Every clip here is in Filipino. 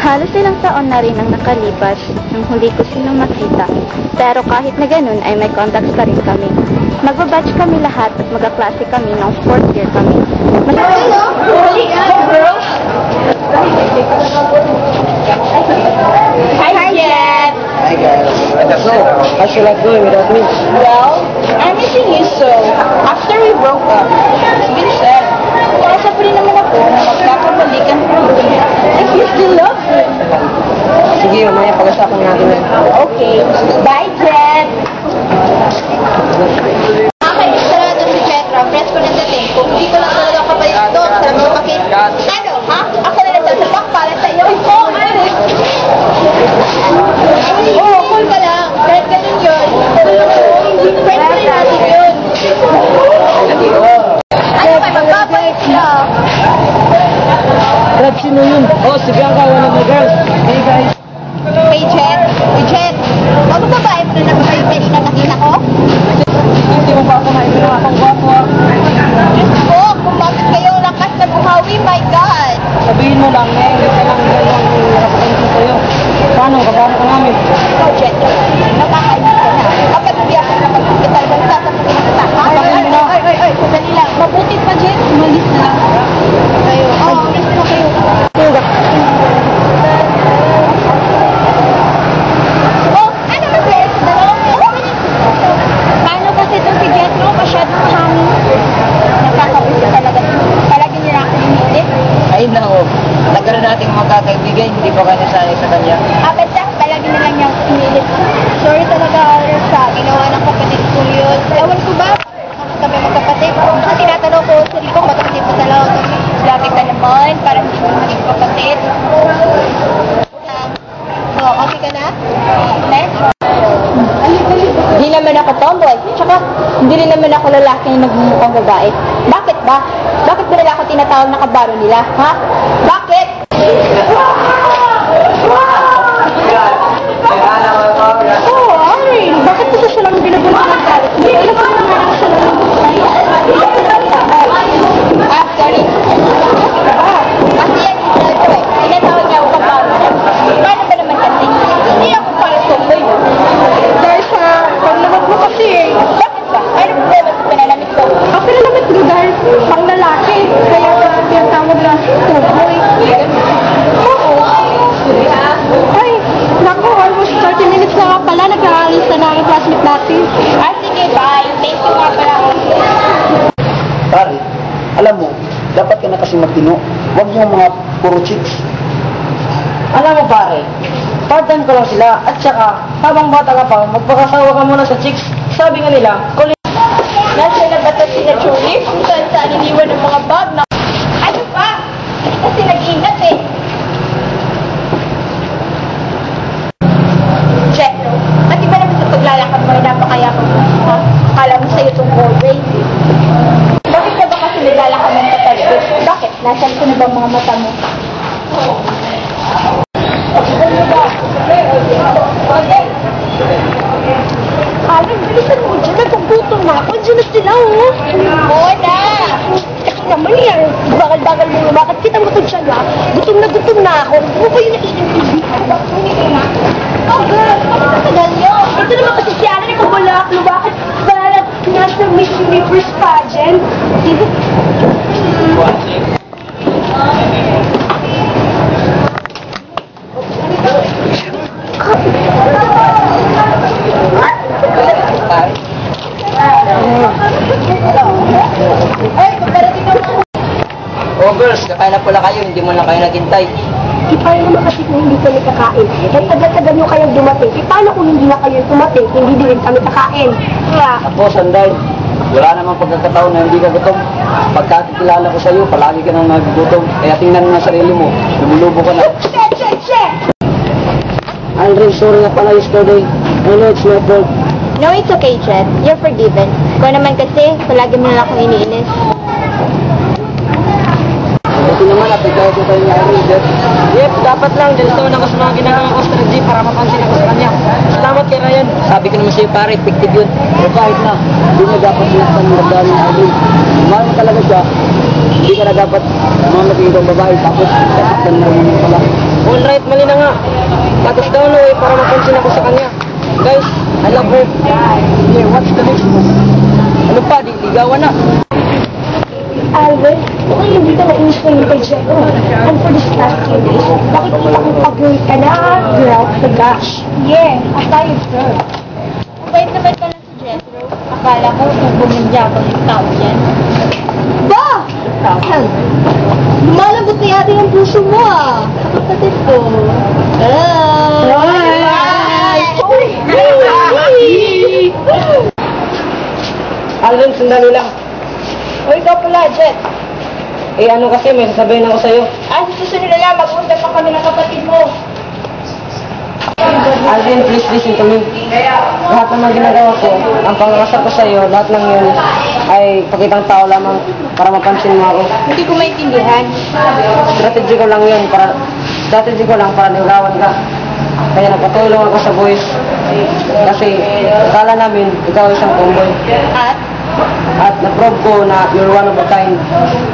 Halos ilang taon na rin ang nakalipas nung huli ko silang makita. Pero kahit na ganun ay may contacts pa rin kami. Magbabatch kami lahat at magkaklase kami ng 4th year kami. Hi, Jen! Hi guys. So, how's your life going without me? Well, I'm missing you so. After we broke up, it's been sad. Nasa pa rin naman ako na magkakabalikan ko. If you still love me. Sige, mamaya pag-usapan natin yan. Okay. Bye, Jen! Sarado si Petra. Friends ko ng dating. Kung hindi ko lang talaga kapalit ito, sarap sa pakit. Ano, ha? Ako na nagsasapak para sa'yo. Oh, cool ka lang. Kahit ganun yun. Friends ko rin natin yun. Ano ba, magpapalit siya? Brad, sino yun? Oh, si Bianca, one of my girls. Hey guys. Hey, Jen. Hey, Jen. Ano ba ba? Ito na naman kayo pwede na nakita ko? Hindi mo pa ako maibigyan akong gwapo. Diyos ko, kung bakit kayo lakas na buhawi, my God. Sabihin mo lang, eh, hindi ka lang nakapansin sa'yo. Paano? Kapano ka namin? Ikaw, Jen. Nakakainis ka na. Kapag hindi ako napagpapit talagang sasabihin kita. Ay, sandali lang. Mabuti pa, Jen. Umalis na lang. Kayo. Umalis na kayo. Oh, ano ba, Jen? Paano kasi itong si Jen, no? Masyadong hangin. Nakakabuti talaga. Palagi niya ako inilit. Ayun na ho. Nagkaroon nating magkakaibigan, hindi pa kayo nasanay sa kanya. Basta palagi na lang niyang inilit. Sorry talaga sa ginawa ng kapatid ko yun. Ewan ko ba? Kami magkapatid. Ang tinatanong ko, sarili ko, magkapatid pa talaga kami. Lagi ka naman, parang hindi mo maging kapatid. Okay ka na? Next? Hindi naman ako tomboy. Tsaka, hindi rin naman ako lalaki na nagmumukhang babae. Bakit ba? Bakit ba nila ako tinatawag na kabaro nila? Ha? Bakit? Oh, Ari! Bakit kasi siya lang binabunta ng galit? Hindi, alam ko naman ako siya lang sorry. Kasi yan yung ito eh. Tinatawag niya ako kabaro. Paano ba naman kasi? Hindi ako para tomboy. Dahil sa paglamag mo kasi eh. Bakit ba? Ano problema sa panalamit ko? Ang panalamit ko dahil pang lalaki. Kaya tinatawag na tomboy. Oo. Ay, naku, almost 30 minutes na nga pala. Nag-aalis na ang classmate natin. Sige, bye. Thank you nga pala. Pare, alam mo, dapat ka na kasi magtino. Huwag yung mga puro chicks. Alam mo pare, part-time ko lang sila. At saka, habang bata ka pa, magpakasawa ka muna sa chicks. Sabi nga nila, Nasa nagbatas si na Chuli, kung saan saan iniwan ng mga bag na... Ano pa? Kasi nag-ingat eh. Check, no? At iba naman sa paglalakad mo, napakayakap mo. Ha? Akala mo sa'yo itong hallway. Bakit ka ba kasi naglalakad ng tatalbos? Bakit? Nasaan ko na ba mga mata mo? Alam, bilisan mo dyan. Nagkugutom na ako. Dyan na sila, oh. Oo na. Ito naman yan. Bagal-bagal mo lumakad. Kita mo ito dyan, ha? Gutom na ako. Ano ba yung naiintindihan? Oh, girl. Bakit tagal nyo? Ito naman kasi si Alan. Nagkukulak. Lumakad. Para nasa Miss Universe pageant. oh girls, kakain na pala kayo, hindi mo na kayo naghintay. Paano naman kasi kung hindi kami kakain? Dahil tagal-tagal nyo kayong dumating. Paano kung hindi na kayo dumating, hindi din kami kakain? Kaya, Ako, Sanday, wala namang pagkakataon na hindi ka gutom. Pagkakilala ko sa'yo, palagi ka nang nagugutom. Kaya tingnan mo ang sarili mo, lumulubo ka na. Che! Andre, sorry na pala yesterday. I know it's my fault. No, it's okay, Jet. You're forgiven. Kung naman kasi, palagi mo na akong iniinis. Buti naman, apigay ko tayo ni Andre, Jeff. Yep, dapat lang. Dahil sa una ko sa mga ginagawa ko sa G para mapansin ako sa kanya. Salamat kay Ryan. Sabi ko naman sa'yo pare, effective yun. Pero kahit na, hindi na dapat sinaktan ng magdaan ni Andre. Mahal mo talaga siya. Hindi ka na dapat mga naging babae, tapos saktan na rin pala. Alright, mali na nga. Patas daw no para mapansin ako sa kanya. Guys, I love her. Yeah, what's the next move? Ano pa, ligawan na. Alvin, mukhang hindi ka nainis ko yung kay Jero. And for this last few days, nakikita kong pag-girl ka na, girl, the gosh. Yeah, aside girl. Mabait naman pala si Jethro. Akala ko kung bumigyabang yung tao yan. Ba! Lumalabot na yata yung puso mo ah. Kapatid ko. Alvin, sandali lang. O ikaw pala, Jet. Eh ano kasi, may sasabihin ako sa'yo. Sa susunod na lang, mag-usap pa kami ng kapatid mo. Alvin, please listen to me. Lahat ng mga ginagawa ko, ang pangangasal ko sa'yo, lahat ng yun ay pakitang tao lamang para mapansin mo ako. Hindi ko maintindihan. Strategy ko lang para ligawan ka. Kaya napatulong ako sa boys. Kasi akala namin ikaw isang tomboy. At na-prove ko na you're one of a kind.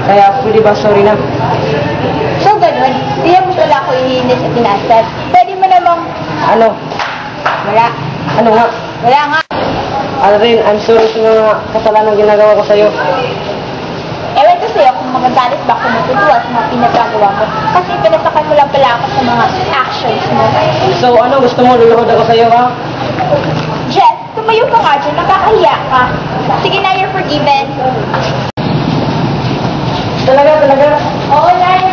Kaya pwede ba sorry na? So, ganun. Hindi mo pala ako ihinis at inasal. Pwede mo namang... Ano? Wala. Ano nga? Wala nga. Alvin, I'm sorry sa mga kasalanan ginagawa ko sa'yo. Ewan ko sa'yo kung magagalit ba ako matutuwa sa mga pinagagawa mo. Kasi pinasakan mo lang pala ako sa mga actions mo. So ano, gusto mo luluhod ako sa'yo ha? Jess, tumayo ka nga dyan. Nakakahiya ka. Sige na, you're forgiven. Talaga? Oo, na.